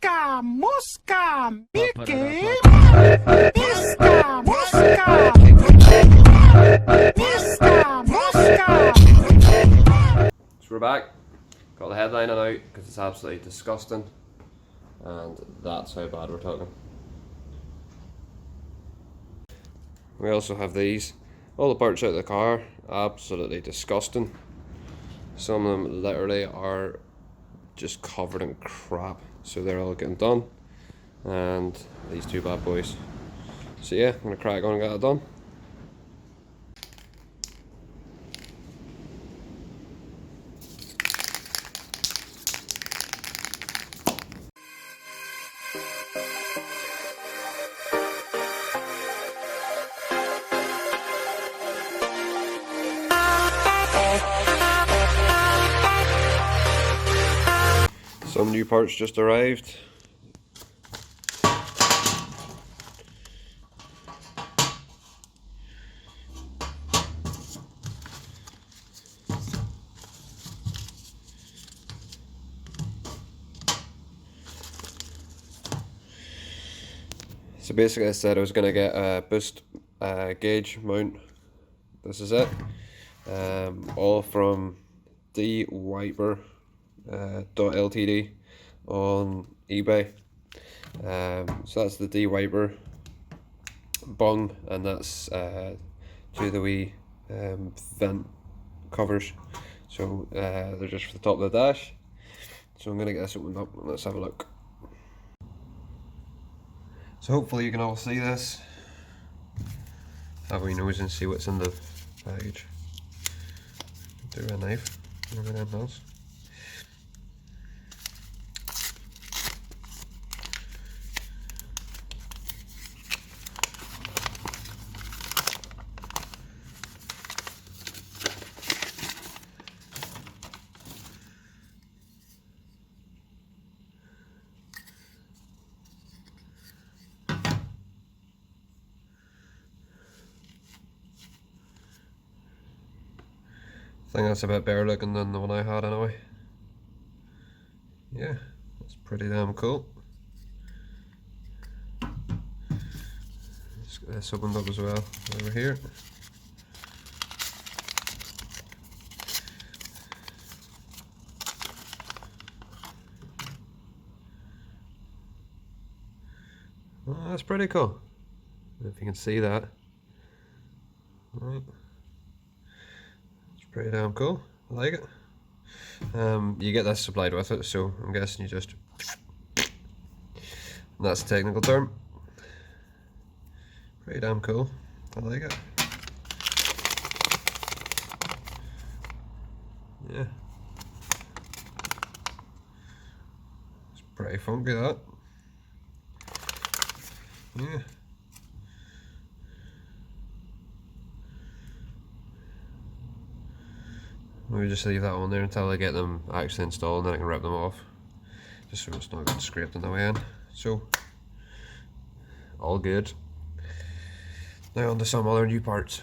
Mosca, Mosca, Mickey, Mosca, Mosca, Mosca, Mosca. So we're back. Got the headliner out because it's absolutely disgusting, and that's how bad we're talking. We also have these. All the parts out of the car, absolutely disgusting. Some of them literally are just covered in crap, so they're all getting done. And these two bad boys. So yeah, I'm gonna crack on and get it done. Some new parts just arrived. So basically I said I was going to get a boost gauge mount. This is it. All from Dewiper .ltd on eBay. So that's the Dewiper bung, and that's two of the wee vent covers. So they're just for the top of the dash. So I'm going to get this opened up and let's have a look. So hopefully you can all see this. Have a wee nose and see what's in the package. Do a knife, whatever that does. I think that's a bit better looking than the one I had anyway. Yeah, that's pretty damn cool. Let's get this opened up as well over here. Well, that's pretty cool. If you can see that. Right. Pretty damn cool. I like it. You get this supplied with it, so I'm guessing you just. And that's a technical term. Pretty damn cool. I like it. Yeah. It's pretty funky, that. Yeah. Maybe just leave that on there until I get them actually installed, and then I can rip them off, just so it's not getting scraped on the way in. So, all good. Now on to some other new parts.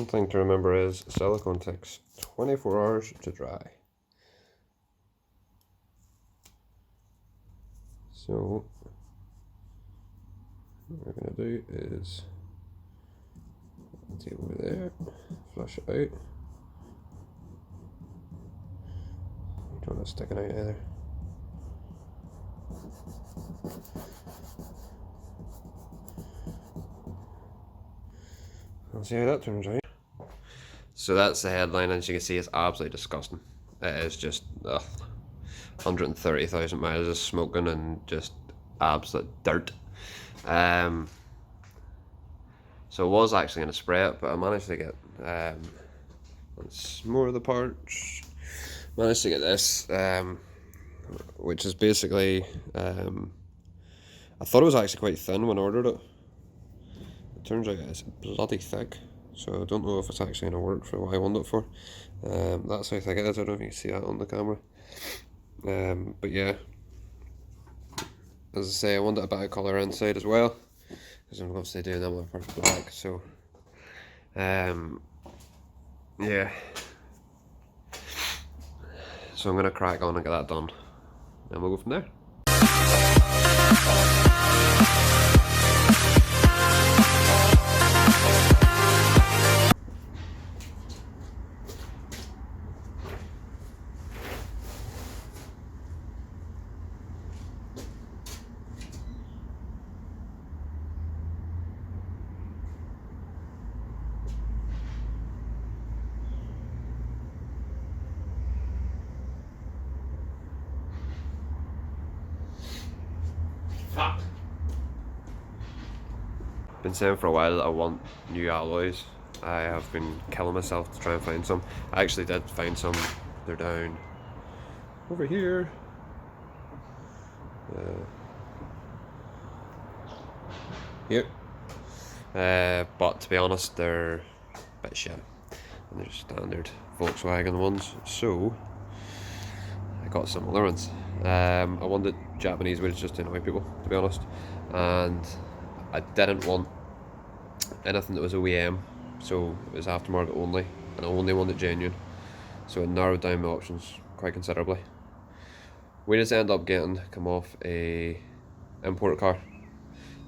Thing to remember is silicone takes 24 hours to dry. So what we're going to do is See over there, flush it out. You don't want it sticking out either. I'll see how that turns out. So that's the headline, and as you can see, it's absolutely disgusting. It is just 130,000 miles of smoking and just absolute dirt. So I was actually going to spray it, but I managed to get more of the parts. Managed to get this, which is basically, I thought it was actually quite thin when I ordered it. It turns out it's bloody thick, so I don't know if it's actually going to work for what I want it for. That's how thick it is. I don't know if you can see that on the camera. But yeah, as I say, I wanted a bit of colour inside as well, because I'm obviously doing them with first black. So yeah, so I'm going to crack on and get that done, and we'll go from there. Been saying for a while that I want new alloys. I have been killing myself to try and find some. I actually did find some. They're down over here. Here. But to be honest, they're a bit shit. And they're standard Volkswagen ones. So I got some other ones. I wanted Japanese wheels just to annoy people, to be honest. And I didn't want anything that was OEM, so it was aftermarket only, and I only wanted genuine, so it narrowed down my options quite considerably. We just end up getting come off a import car.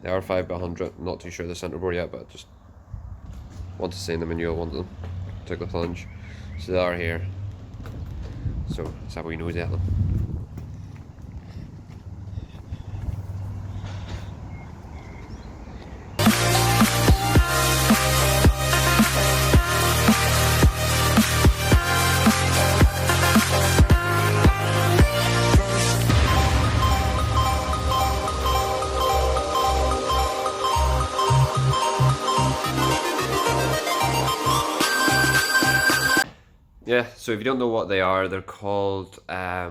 They are 5x100, not too sure the centre board yet, but just want to see them and you'll want them. Took the plunge, so they are here, so let's have a wee nosy at them. Yeah, so if you don't know what they are, they're called, if I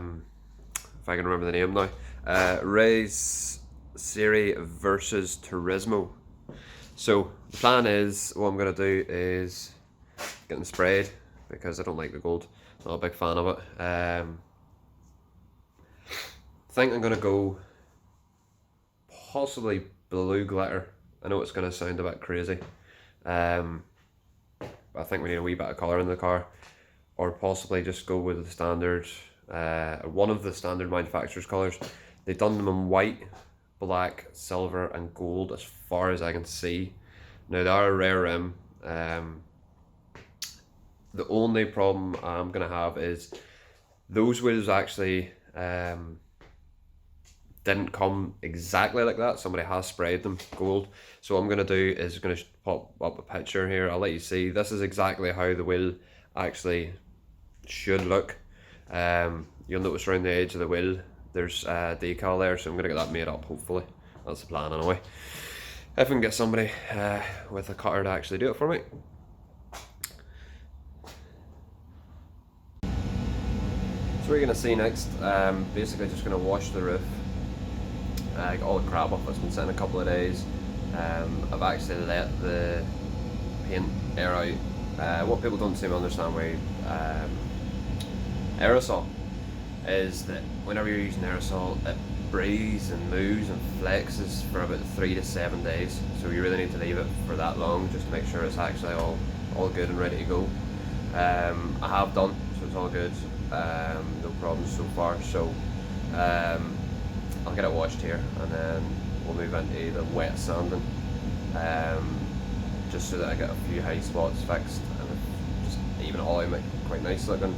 can remember the name now, Race Serie versus Turismo. So the plan is, what I'm going to do is get them sprayed, because I don't like the gold, not a big fan of it. I think I'm going to go possibly blue glitter. I know it's going to sound a bit crazy, but I think we need a wee bit of colour in the car. Or possibly just go with the standard, one of the standard manufacturer's colours. They've done them in white, black, silver and gold as far as I can see. Now they are a rare rim. The only problem I'm going to have is those wheels actually didn't come exactly like that. Somebody has sprayed them gold. So what I'm going to do is going to pop up a picture here. I'll let you see. This is exactly how the wheel actually should look. You'll notice around the edge of the wheel there's a decal there, so I'm going to get that made up hopefully. That's the plan anyway. If I can get somebody with a cutter to actually do it for me. So what you're going to see next, basically just going to wash the roof, get all the crap off. It's been sitting a couple of days. I've actually let the paint air out. What people don't seem to understand with aerosol is that whenever you're using aerosol, it breathes and moves and flexes for about 3 to 7 days. So you really need to leave it for that long just to make sure it's actually all good and ready to go. I have done, so it's all good. No problems so far. So I'll get it washed here and then we'll move into the wet sanding. just so that I get a few high spots fixed and just even alloy make it quite nice looking.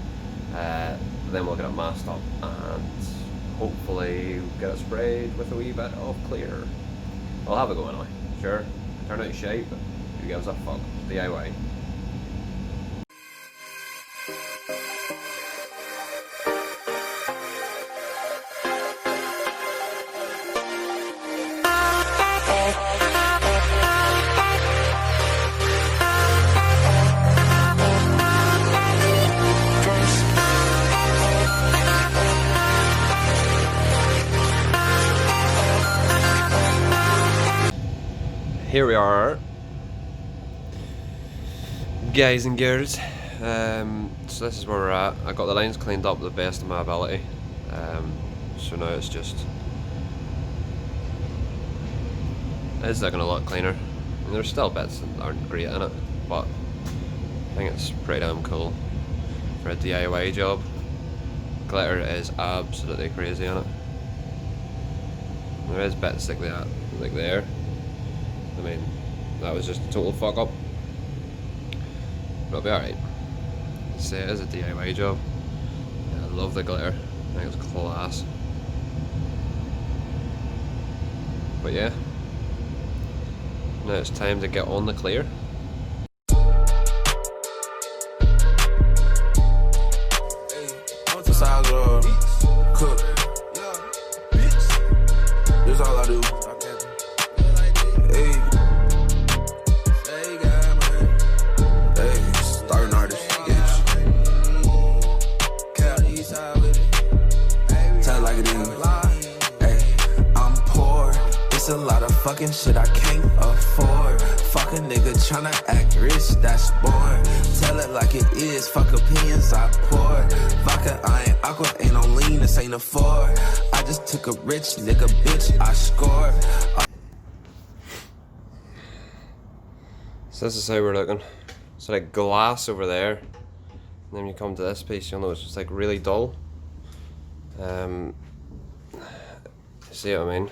Then we'll get it masked up and hopefully get it sprayed with a wee bit of clear. I'll have a go anyway. Sure, turn out shite, but who gives a fuck? DIY. Here we are, guys and girls. So this is where we're at. I got the lines cleaned up to the best of my ability. So now it's looking a lot cleaner. I mean, there's still bits that aren't great in it, but I think it's pretty damn cool for a DIY job. Glitter is absolutely crazy on it. There is bits like that, like there. I mean, that was just a total fuck up. But it'll be alright. See, it is a DIY job. Yeah, I love the glitter. I think it's class. But yeah. Now it's time to get on the clear. Cook. This all I do. A lot of fucking shit I can't afford. Fuck a nigga tryna act rich, that's boring. Tell it like it is, fuck opinions I pour. Vodka, I ain't aqua, ain't no lean, this ain't a Ford. I just took a rich nigga, bitch, I scored. So this is how we're looking. So like glass over there, and then you come to this piece, you'll notice it's like really dull. See what I mean?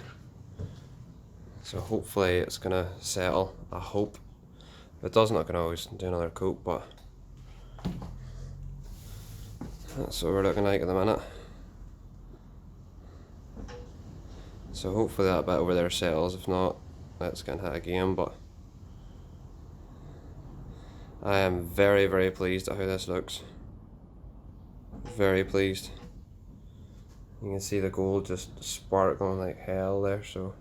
So hopefully it's gonna settle, I hope. If it doesn't, I can always do another coat, but that's what we're looking like at the minute. So hopefully that bit over there settles, if not, let's get hit again, but I am very, very pleased at how this looks. Very pleased. You can see the gold just sparkling like hell there, so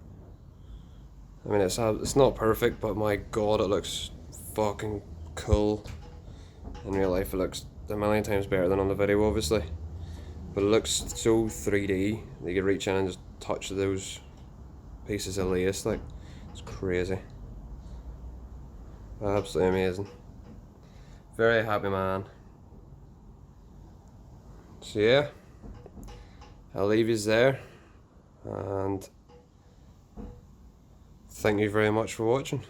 I mean, it's not perfect, but my god, it looks fucking cool. In real life, it looks a million times better than on the video, obviously. But it looks so 3D. You can reach in and just touch those pieces of lace, like, it's crazy. Absolutely amazing. Very happy, man. So yeah, I'll leave you there, and thank you very much for watching.